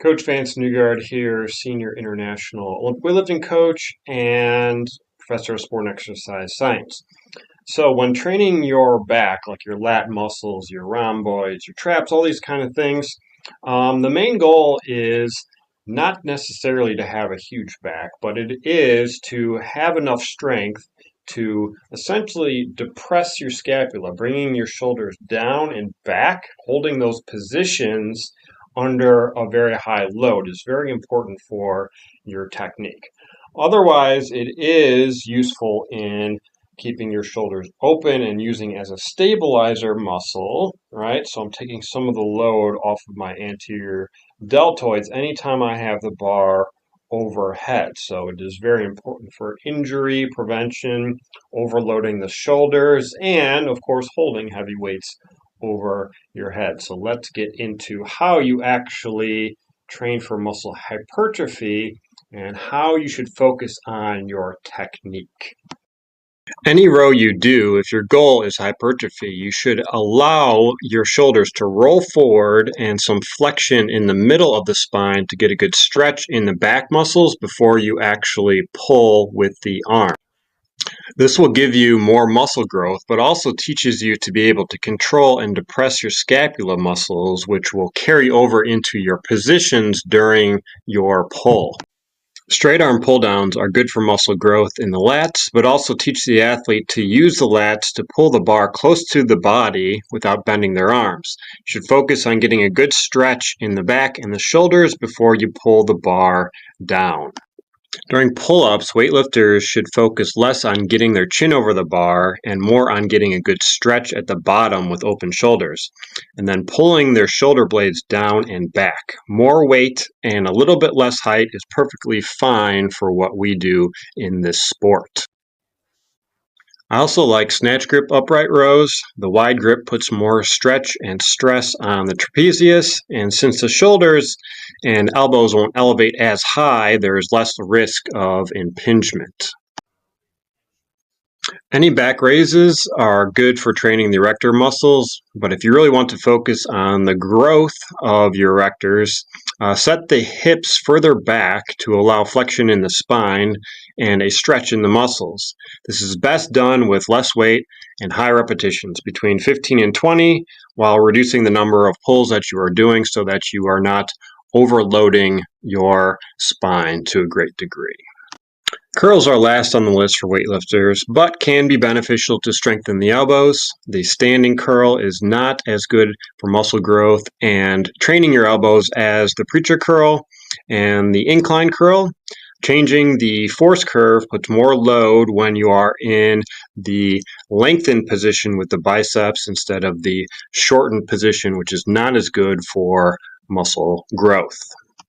Coach Vance Newgard here, Senior International Olympic Weightlifting Coach and Professor of Sport and Exercise Science. So when training your back, like your lat muscles, your rhomboids, your traps, all these kind of things, the main goal is not necessarily to have a huge back, but it is to have enough strength to essentially depress your scapula, bringing your shoulders down and back, holding those positions under a very high load is very important for your technique. Otherwise, it is useful in keeping your shoulders open and using as a stabilizer muscle, right? So I'm taking some of the load off of my anterior deltoids anytime I have the bar overhead. So it is very important for injury prevention, overloading the shoulders, and of course holding heavy weights over your head. So let's get into how you actually train for muscle hypertrophy and how you should focus on your technique. Any row you do, if your goal is hypertrophy, you should allow your shoulders to roll forward and some flexion in the middle of the spine to get a good stretch in the back muscles before you actually pull with the arm. This will give you more muscle growth, but also teaches you to be able to control and depress your scapula muscles, which will carry over into your positions during your pull. Straight arm pull downs are good for muscle growth in the lats, but also teach the athlete to use the lats to pull the bar close to the body without bending their arms. You should focus on getting a good stretch in the back and the shoulders before you pull the bar down. During pull-ups, weightlifters should focus less on getting their chin over the bar and more on getting a good stretch at the bottom with open shoulders, and then pulling their shoulder blades down and back. More weight and a little bit less height is perfectly fine for what we do in this sport. I also like snatch grip upright rows. The wide grip puts more stretch and stress on the trapezius, and since the shoulders and elbows won't elevate as high, there's less risk of impingement. Any back raises are good for training the erector muscles, but if you really want to focus on the growth of your erectors, set the hips further back to allow flexion in the spine and a stretch in the muscles. This is best done with less weight and high repetitions, between 15 and 20, while reducing the number of pulls that you are doing so that you are not overloading your spine to a great degree. Curls are last on the list for weightlifters, but can be beneficial to strengthen the elbows. The standing curl is not as good for muscle growth and training your elbows as the preacher curl and the incline curl. Changing the force curve puts more load when you are in the lengthened position with the biceps instead of the shortened position, which is not as good for muscle growth.